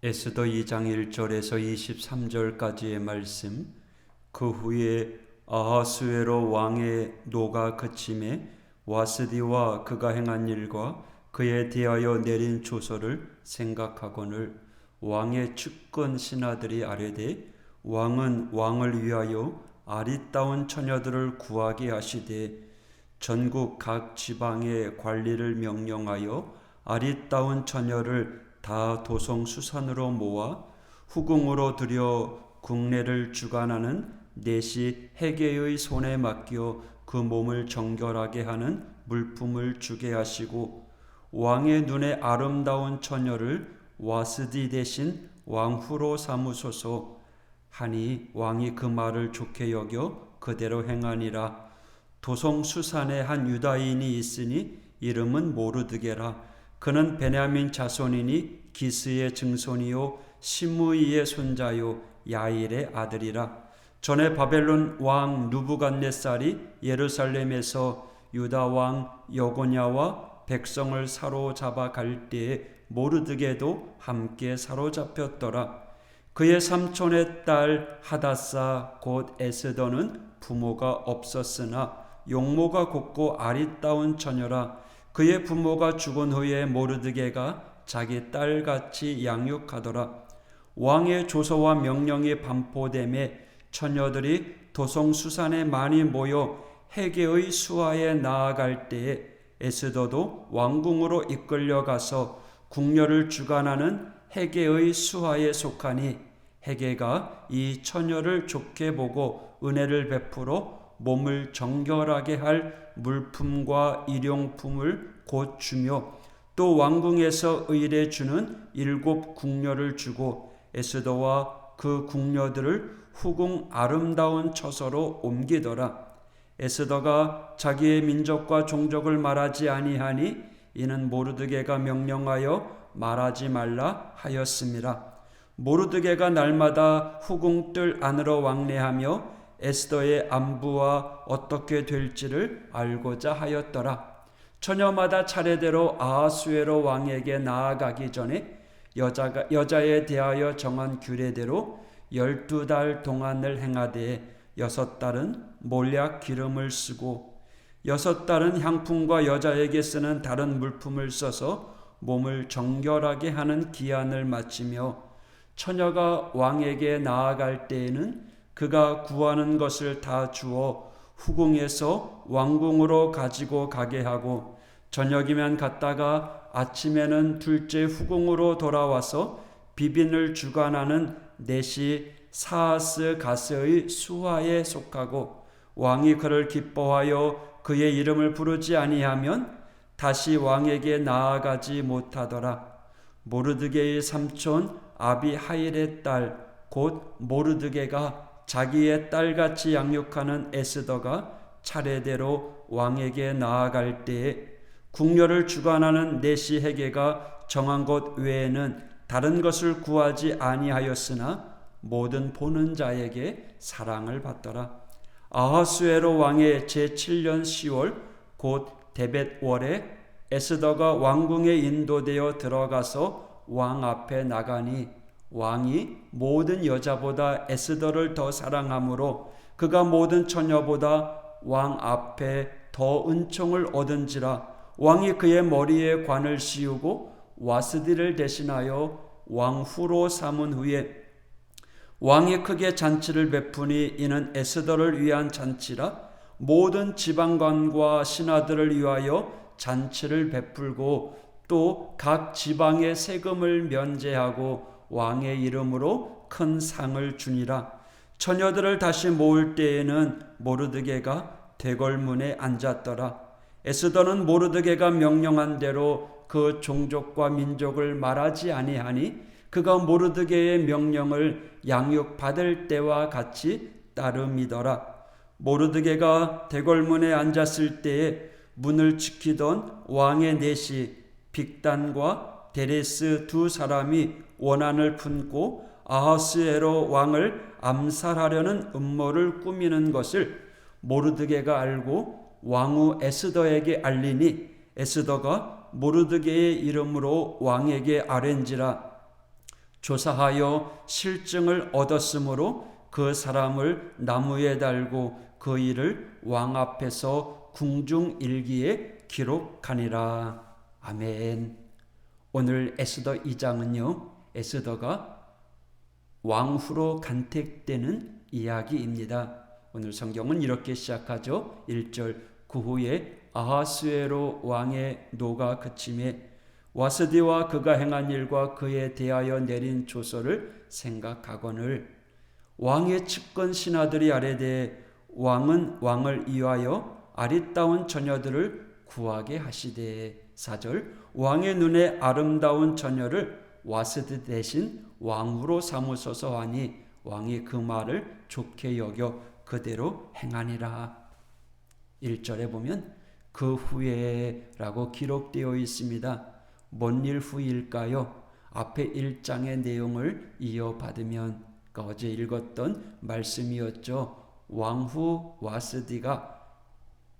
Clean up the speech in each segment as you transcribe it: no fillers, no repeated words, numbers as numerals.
에스더 2장 1절에서 23절까지의 말씀. 그 후에 아하수에로 왕의 노가 그침에 와스디와 그가 행한 일과 그에 대하여 내린 조서를 생각하거늘 왕의 측근 신하들이 아뢰되 왕은 왕을 위하여 아리따운 처녀들을 구하게 하시되 전국 각 지방의 관리를 명령하여 아리따운 처녀를 다 도성 수산으로 모아 후궁으로 들여 국내를 주관하는 내시 헤게의 손에 맡겨 그 몸을 정결하게 하는 물품을 주게 하시고 왕의 눈에 아름다운 처녀를 와스디 대신 왕후로 삼으소서 하니 왕이 그 말을 좋게 여겨 그대로 행하니라. 도성 수산에 한 유다인이 있으니 이름은 모르드게라. 그는 베냐민 자손이니 기스의 증손이요 시므이의 손자요 야일의 아들이라. 전에 바벨론 왕 느부갓네살이 예루살렘에서 유다 왕 여고냐와 백성을 사로잡아 갈 때에 모르드게도 함께 사로잡혔더라. 그의 삼촌의 딸 하다사 곧 에스더는 부모가 없었으나 용모가 곱고 아리따운 처녀라. 그의 부모가 죽은 후에 모르드게가 자기 딸같이 양육하더라. 왕의 조서와 명령이 반포됨에 처녀들이 도성 수산에 많이 모여 헤게의 수하에 나아갈 때에 에스더도 왕궁으로 이끌려가서 궁녀를 주관하는 헤게의 수하에 속하니 헤게가 이 처녀를 좋게 보고 은혜를 베풀어 몸을 정결하게 할 물품과 일용품을 곧 주며 또 왕궁에서 의례 주는 7 궁녀를 주고 에스더와 그 궁녀들을 후궁 아름다운 처소로 옮기더라. 에스더가 자기의 민족과 종족을 말하지 아니하니 이는 모르드게가 명령하여 말하지 말라 하였음이라. 모르드게가 날마다 후궁 뜰 안으로 왕래하며 에스더의 안부와 어떻게 될지를 알고자 하였더라. 처녀마다 차례대로 아하수에로 왕에게 나아가기 전에 여자에 대하여 정한 규례대로 12달 동안을 행하되 6달은 몰약 기름을 쓰고 6달은 향품과 여자에게 쓰는 다른 물품을 써서 몸을 정결하게 하는 기한을 마치며 처녀가 왕에게 나아갈 때에는 그가 구하는 것을 다 주어 후궁에서 왕궁으로 가지고 가게 하고 저녁이면 갔다가 아침에는 둘째 후궁으로 돌아와서 비빈을 주관하는 내시 사하스 가스의 수하에 속하고 왕이 그를 기뻐하여 그의 이름을 부르지 아니하면 다시 왕에게 나아가지 못하더라. 모르드게의 삼촌 아비하일의 딸 곧 모르드게가 자기의 딸같이 양육하는 에스더가 차례대로 왕에게 나아갈 때에 궁녀를 주관하는 내시 헤게가 정한 것 외에는 다른 것을 구하지 아니하였으나 모든 보는 자에게 사랑을 받더라. 아하수에로 왕의 제7년 10월 곧 데벳월에 에스더가 왕궁에 인도되어 들어가서 왕 앞에 나가니 왕이 모든 여자보다 에스더를 더 사랑하므로 그가 모든 처녀보다 왕 앞에 더 은총을 얻은지라. 왕이 그의 머리에 관을 씌우고 와스디를 대신하여 왕후로 삼은 후에 왕이 크게 잔치를 베푸니 이는 에스더를 위한 잔치라. 모든 지방관과 신하들을 위하여 잔치를 베풀고 또 각 지방의 세금을 면제하고 왕의 이름으로 큰 상을 주니라. 처녀들을 다시 모을 때에는 모르드게가 대궐문에 앉았더라. 에스더는 모르드게가 명령한 대로 그 종족과 민족을 말하지 아니하니 그가 모르드게의 명령을 양육받을 때와 같이 따름이더라. 모르드게가 대궐문에 앉았을 때에 문을 지키던 왕의 내시 빅단과 데레스 2 사람이 원한을 품고 아하스에로 왕을 암살하려는 음모를 꾸미는 것을 모르드게가 알고 왕후 에스더에게 알리니 에스더가 모르드게의 이름으로 왕에게 아뢰ን지라. 조사하여 실증을 얻었으므로 그 사람을 나무에 달고 그 일을 왕 앞에서 궁중일기에 기록하니라. 아멘. 오늘 에스더 2장은요, 에스더가 왕후로 간택되는 이야기입니다. 오늘 성경은 이렇게 시작하죠. 1절, 그 후에 아하수에로 왕의 노가 그침에 와스디와 그가 행한 일과 그에 대하여 내린 조서를 생각하거늘 왕의 측근 신하들이 아뢰되 왕은 왕을 이유하여 아리따운 처녀들을 구하게 하시되 4절, 왕의 눈에 아름다운 처녀를 와스디 대신 왕후로 삼으소서 하니 왕이 그 말을 좋게 여겨 그대로 행하니라. 1절에 보면 그 후에 라고 기록되어 있습니다. 뭔 일 후일까요? 앞에 1장의 내용을 이어받으면 어제 읽었던 말씀이었죠. 왕후 와스디가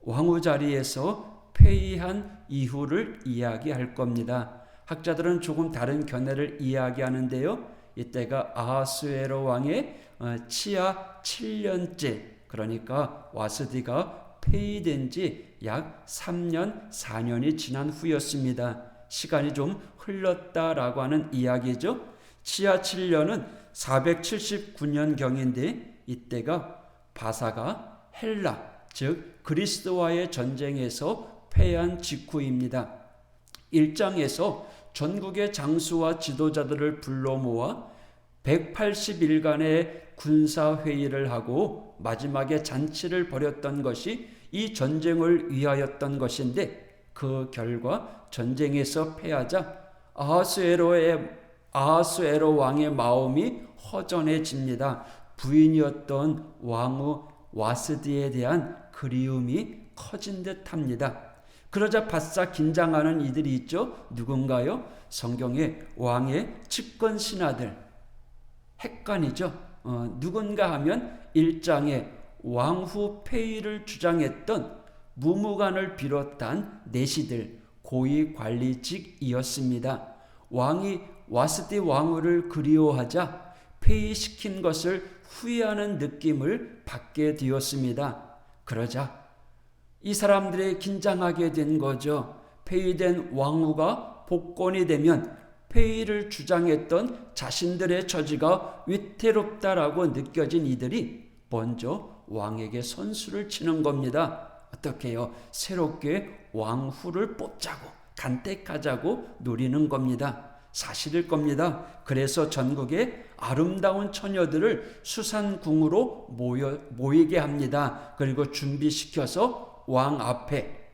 왕후 자리에서 폐위한 이후를 이야기할 겁니다. 학자들은 조금 다른 견해를 이야기하는데요. 이때가 아하수에로 왕의 치하 7년째, 그러니까 와스디가 폐위된 지 약 3년, 4년이 지난 후였습니다. 시간이 좀 흘렀다라고 하는 이야기죠. 치하 7년은 479년경인데 이때가 바사가 헬라, 즉 그리스도와의 전쟁에서 패한 직후입니다. 1장에서 전국의 장수와 지도자들을 불러 모아 180일간의 군사회의를 하고 마지막에 잔치를 벌였던 것이 이 전쟁을 위하였던 것인데, 그 결과 전쟁에서 패하자 아하수에로 왕의 마음이 허전해집니다. 부인이었던 왕후 와스디에 대한 그리움이 커진 듯합니다. 그러자 바싹 긴장하는 이들이 있죠. 누군가요? 성경의 왕의 측근 신하들, 핵관이죠. 누군가 하면 1장에 왕후 폐위를 주장했던 무무관을 비롯한 내시들, 고위 관리직이었습니다. 왕이 와스디 왕후를 그리워하자 폐위시킨 것을 후회하는 느낌을 받게 되었습니다. 그러자 이 사람들이 긴장하게 된 거죠. 폐위된 왕후가 복권이 되면 폐위를 주장했던 자신들의 처지가 위태롭다라고 느껴진 이들이 먼저 왕에게 선수를 치는 겁니다. 어떻게 해요? 새롭게 왕후를 뽑자고, 간택하자고 노리는 겁니다. 사실일 겁니다. 그래서 전국에 아름다운 처녀들을 수산궁으로 모이게 합니다. 그리고 준비시켜서 왕 앞에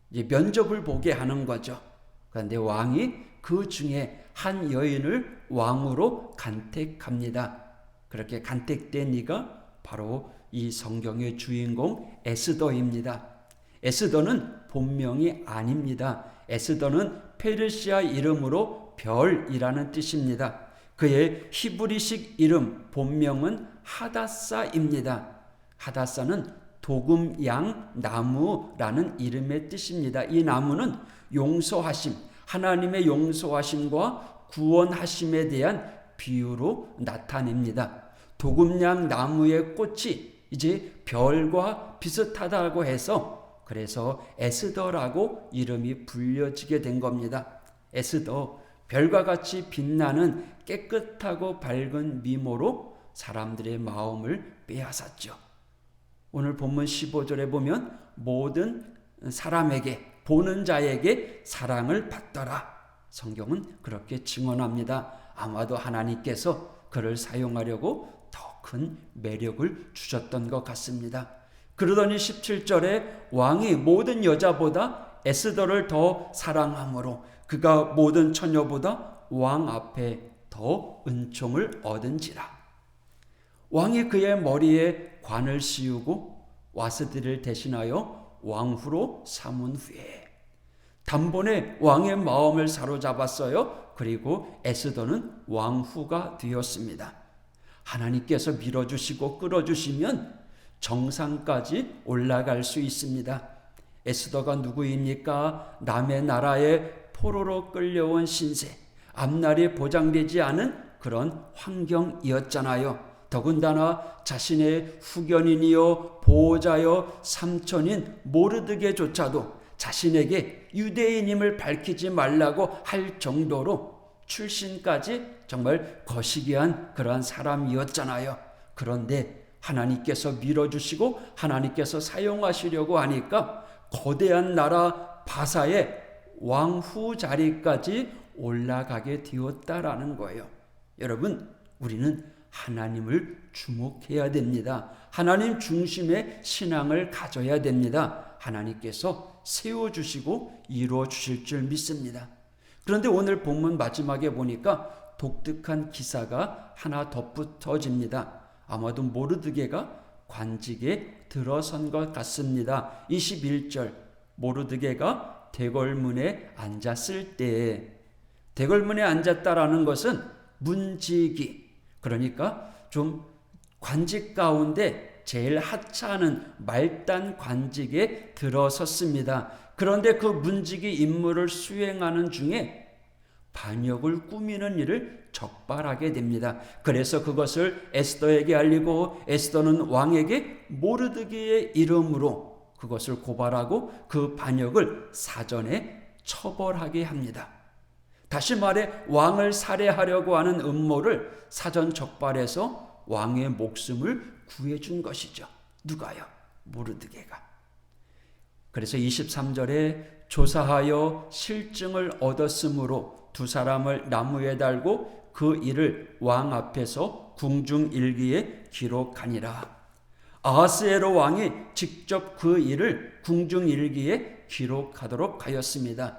면접을 보게 하는 거죠. 그런데 왕이 그 중에 한 여인을 왕으로 간택합니다. 그렇게 간택된 이가 바로 이 성경의 주인공 에스더입니다. 에스더는 본명이 아닙니다. 에스더는 페르시아 이름으로 별이라는 뜻입니다. 그의 히브리식 이름 본명은 하다사입니다. 하다사는 도금양 나무라는 이름의 뜻입니다. 이 나무는 용서하심, 하나님의 용서하심과 구원하심에 대한 비유로 나타냅니다. 도금양 나무의 꽃이 이제 별과 비슷하다고 해서 그래서 에스더라고 이름이 불려지게 된 겁니다. 에스더, 별과 같이 빛나는 깨끗하고 밝은 미모로 사람들의 마음을 빼앗았죠. 오늘 본문 15절에 보면 모든 사람에게, 보는 자에게 사랑을 받더라. 성경은 그렇게 증언합니다. 아마도 하나님께서 그를 사용하려고 더 큰 매력을 주셨던 것 같습니다. 그러더니 17절에 왕이 모든 여자보다 에스더를 더 사랑함으로 그가 모든 처녀보다 왕 앞에 더 은총을 얻은지라. 왕이 그의 머리에 관을 씌우고 와스디를 대신하여 왕후로 삼은 후에 단번에 왕의 마음을 사로잡았어요. 그리고 에스더는 왕후가 되었습니다. 하나님께서 밀어주시고 끌어주시면 정상까지 올라갈 수 있습니다. 에스더가 누구입니까? 남의 나라에 포로로 끌려온 신세, 앞날이 보장되지 않은 그런 환경이었잖아요. 더군다나 자신의 후견인이요 보호자요 삼촌인 모르드게조차도 자신에게 유대인임을 밝히지 말라고 할 정도로 출신까지 정말 거시기한 그러한 사람이었잖아요. 그런데 하나님께서 밀어주시고 하나님께서 사용하시려고 하니까 거대한 나라 바사의 왕후 자리까지 올라가게 되었다라는 거예요. 여러분, 우리는 하나님을 주목해야 됩니다. 하나님 중심의 신앙을 가져야 됩니다. 하나님께서 세워주시고 이루어주실 줄 믿습니다. 그런데 오늘 본문 마지막에 보니까 독특한 기사가 하나 덧붙어집니다. 아마도 모르드게가 관직에 들어선 것 같습니다. 21절, 모르드게가 대궐문에 앉았을 때에, 대궐문에 앉았다라는 것은 문지기, 그러니까 좀 관직 가운데 제일 하찮은 말단 관직에 들어섰습니다. 그런데 그 문지기 임무를 수행하는 중에 반역을 꾸미는 일을 적발하게 됩니다. 그래서 그것을 에스더에게 알리고 에스더는 왕에게 모르드게의 이름으로 그것을 고발하고 그 반역을 사전에 처벌하게 합니다. 다시 말해 왕을 살해하려고 하는 음모를 사전 적발해서 왕의 목숨을 구해준 것이죠. 누가요? 모르드게가. 그래서 23절에 조사하여 실증을 얻었으므로 두 사람을 나무에 달고 그 일을 왕 앞에서 궁중일기에 기록하니라. 아하스에로 왕이 직접 그 일을 궁중일기에 기록하도록 하였습니다.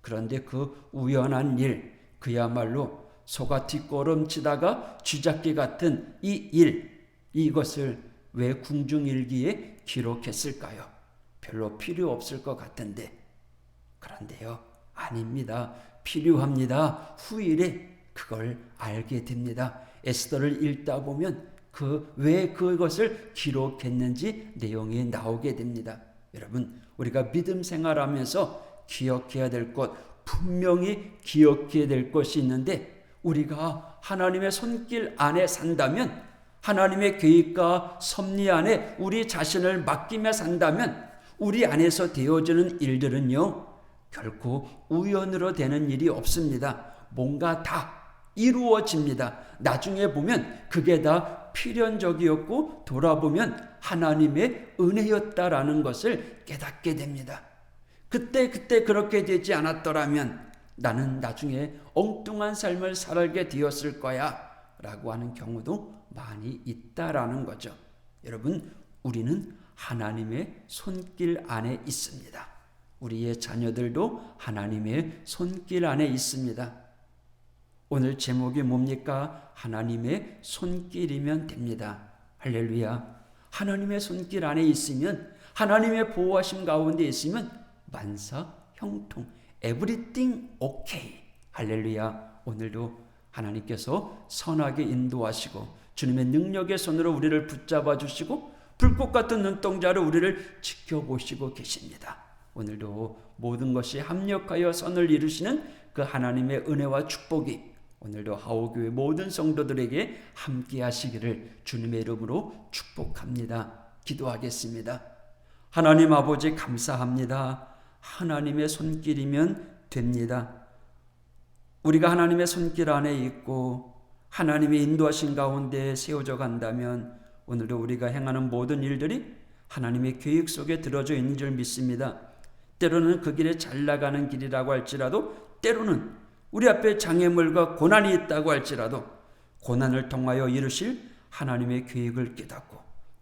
그런데 그 우연한 일, 그야말로 소가 뒷걸음치다가 쥐잡기 같은 이 일, 이것을 왜 궁중일기에 기록했을까요? 별로 필요 없을 것 같은데. 그런데요, 아닙니다. 필요합니다. 후일에 그걸 알게 됩니다. 에스더를 읽다 보면 왜 그것을 기록했는지 내용이 나오게 됩니다. 여러분, 우리가 믿음 생활하면서 기억해야 될 것, 분명히 기억해야 될 것이 있는데, 우리가 하나님의 손길 안에 산다면, 하나님의 계획과 섭리 안에 우리 자신을 맡기며 산다면, 우리 안에서 되어지는 일들은요, 결코 우연으로 되는 일이 없습니다. 뭔가 다 이루어집니다. 나중에 보면 그게 다 필연적이었고 돌아보면 하나님의 은혜였다라는 것을 깨닫게 됩니다. 그때 그렇게 되지 않았더라면 나는 나중에 엉뚱한 삶을 살게 되었을 거야 라고 하는 경우도 많이 있다라는 거죠. 여러분, 우리는 하나님의 손길 안에 있습니다. 우리의 자녀들도 하나님의 손길 안에 있습니다. 오늘 제목이 뭡니까? 하나님의 손길이면 됩니다. 할렐루야. 하나님의 손길 안에 있으면, 하나님의 보호하심 가운데 있으면 만사 형통, everything okay. 할렐루야. 오늘도 하나님께서 선하게 인도하시고 주님의 능력의 손으로 우리를 붙잡아 주시고 불꽃 같은 눈동자로 우리를 지켜보시고 계십니다. 오늘도 모든 것이 합력하여 선을 이루시는 그 하나님의 은혜와 축복이 오늘도 하오교회 모든 성도들에게 함께 하시기를 주님의 이름으로 축복합니다. 기도하겠습니다. 하나님 아버지 감사합니다. 하나님의 손길이면 됩니다. 우리가 하나님의 손길 안에 있고 하나님의 인도하신 가운데 세워져 간다면 오늘도 우리가 행하는 모든 일들이 하나님의 계획 속에 들어져 있는 줄 믿습니다. 때로는 그 길에 잘 나가는 길이라고 할지라도, 때로는 우리 앞에 장애물과 고난이 있다고 할지라도 고난을 통하여 이루실 하나님의 계획을 깨닫고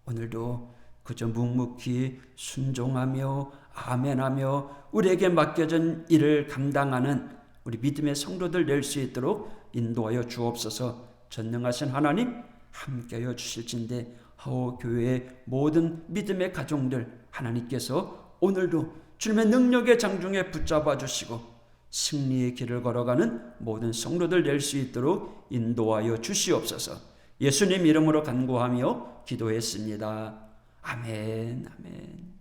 오늘도 그저 묵묵히 순종하며 아멘하며 우리에게 맡겨진 일을 감당하는 우리 믿음의 성도들 될 수 있도록 인도하여 주옵소서. 전능하신 하나님 함께하여 주실진데 하오교회의 모든 믿음의 가정들 하나님께서 오늘도 주님의 능력의 장중에 붙잡아 주시고 승리의 길을 걸어가는 모든 성도들 될 수 있도록 인도하여 주시옵소서. 예수님 이름으로 간구하며 기도했습니다. 아멘, 아멘.